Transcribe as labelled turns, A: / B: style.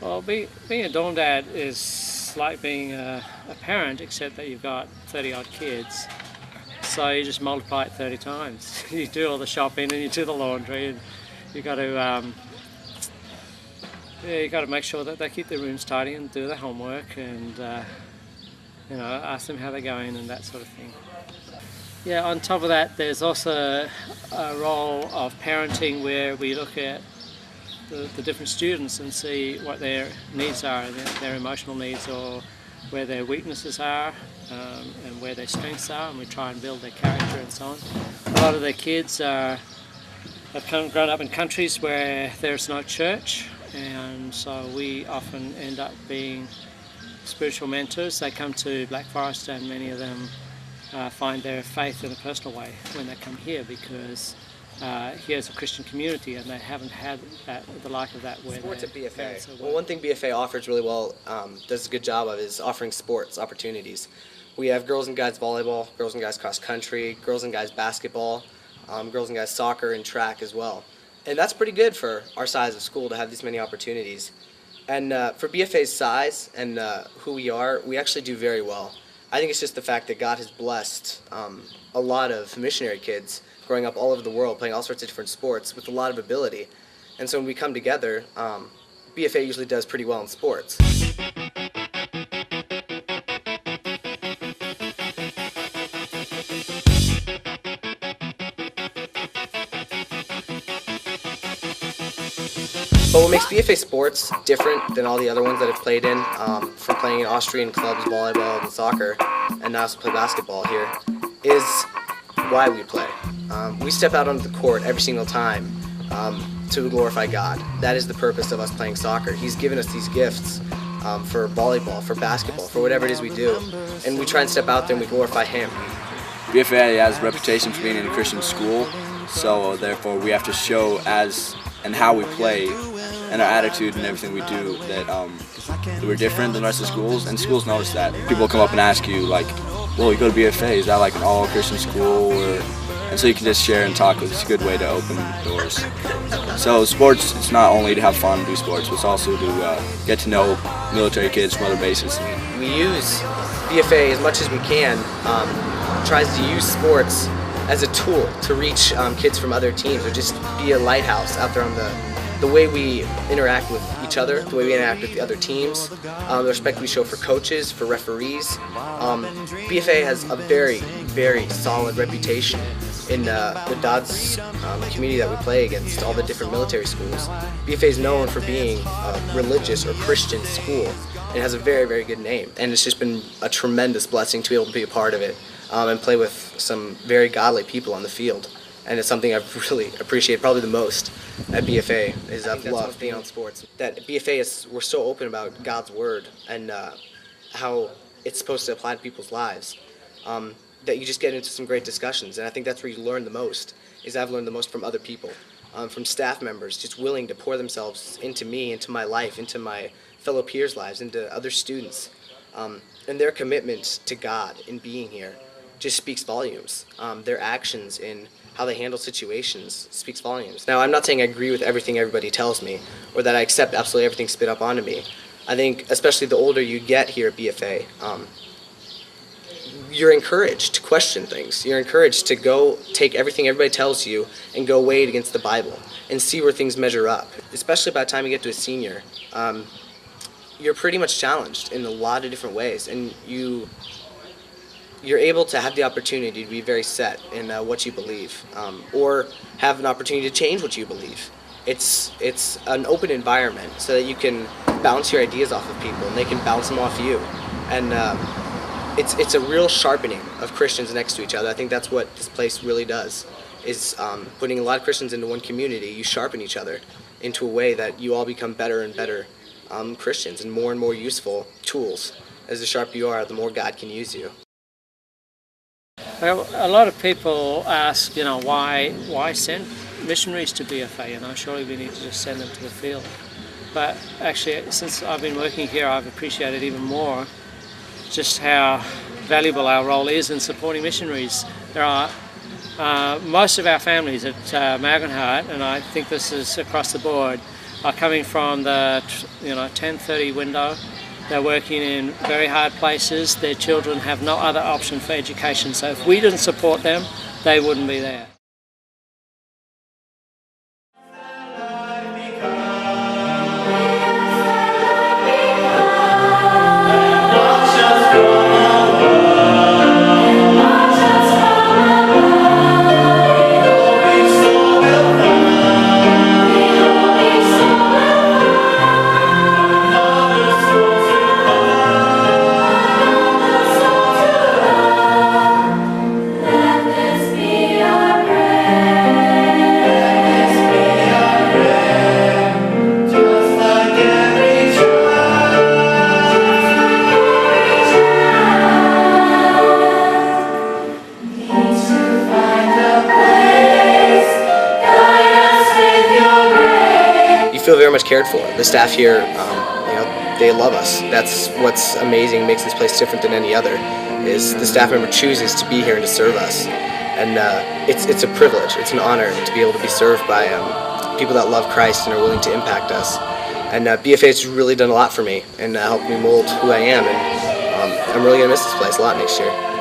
A: Well, being a dorm dad is like being a parent, except that you've got 30 odd kids. So you just multiply it 30 times. You do all the shopping and you do the laundry, and you got to make sure that they keep their rooms tidy and do their homework, and ask them how they're going and that sort of thing. Yeah, on top of that, there's also a role of parenting where we look at the different students and see what their needs are, their emotional needs, or where their weaknesses are, and where their strengths are, and we try and build their character and so on. A lot of the kids have grown up in countries where there's no church, and so we often end up being spiritual mentors. They come to Black Forest, and many of them find their faith in a personal way when they come here, because here's a Christian community and they haven't had the like of that.
B: Sports at BFA. Well, one thing BFA offers really well, does a good job of, is offering sports opportunities. We have girls and guys volleyball, girls and guys cross country, girls and guys basketball, girls and guys soccer and track as well. And that's pretty good for our size of school to have these many opportunities. And for BFA's size and who we are, we actually do very well. I think it's just the fact that God has blessed a lot of missionary kids growing up all over the world, playing all sorts of different sports with a lot of ability. And so when we come together, BFA usually does pretty well in sports. But what makes BFA sports different than all the other ones that I've played in, from playing in Austrian clubs, volleyball and soccer, and now also play basketball here, is why we play. We step out onto the court every single time to glorify God. That is the purpose of us playing soccer. He's given us these gifts for volleyball, for basketball, for whatever it is we do, and we try and step out there and we glorify Him.
C: BFA has a reputation for being in a Christian school, so therefore we have to show and how we play and our attitude and everything we do that we're different than the rest of the schools, and schools notice that. People come up and ask you, like, well, you go to BFA, is that like an all-Christian school? And so you can just share and talk. It's a good way to open doors. So sports, it's not only to have fun and do sports, but it's also to get to know military kids from other bases.
B: We use BFA as much as we can, tries to use sports as a tool to reach kids from other teams, or just be a lighthouse out there on the way we interact with each other, the way we interact with the other teams, the respect we show for coaches, for referees. BFA has a very, very solid reputation in the Dodds community that we play against, all the different military schools. BFA is known for being a religious or Christian school, and it has a very, very good name. And it's just been a tremendous blessing to be able to be a part of it and play with some very godly people on the field. And it's something I've really appreciated probably the most at BFA, is I've loved being on sports. That BFA we're so open about God's Word and how it's supposed to apply to people's lives, that you just get into some great discussions. And I think that's where you learn the most, is I've learned the most from other people, from staff members, just willing to pour themselves into me, into my life, into my fellow peers' lives, into other students. And their commitment to God in being here just speaks volumes. Their actions in how they handle situations speaks volumes. Now, I'm not saying I agree with everything everybody tells me, or that I accept absolutely everything spit up onto me. I think, especially the older you get here at BFA, you're encouraged to question things. You're encouraged to go take everything everybody tells you and go weigh it against the Bible and see where things measure up. Especially by the time you get to a senior, you're pretty much challenged in a lot of different ways, and you're able to have the opportunity to be very set in what you believe, or have an opportunity to change what you believe. It's an open environment so that you can bounce your ideas off of people and they can bounce them off you. And it's a real sharpening of Christians next to each other. I think that's what this place really does, is putting a lot of Christians into one community. You sharpen each other into a way that you all become better and better Christians and more useful tools. As the sharper you are, the more God can use you.
A: Well, a lot of people ask, why send missionaries to BFA? Surely we need to just send them to the field. But actually, since I've been working here, I've appreciated even more just how valuable our role is in supporting missionaries. There are most of our families at Magenhart, and I think this is across the board, are coming from the 10:30 window. They're working in very hard places. Their children have no other option for education. So if we didn't support them, they wouldn't be there.
B: Feel very much cared for. The staff here, they love us. That's what's amazing, makes this place different than any other, is the staff member chooses to be here and to serve us. And it's a privilege, it's an honor to be able to be served by people that love Christ and are willing to impact us. And BFA has really done a lot for me and helped me mold who I am, and I'm really going to miss this place a lot next year.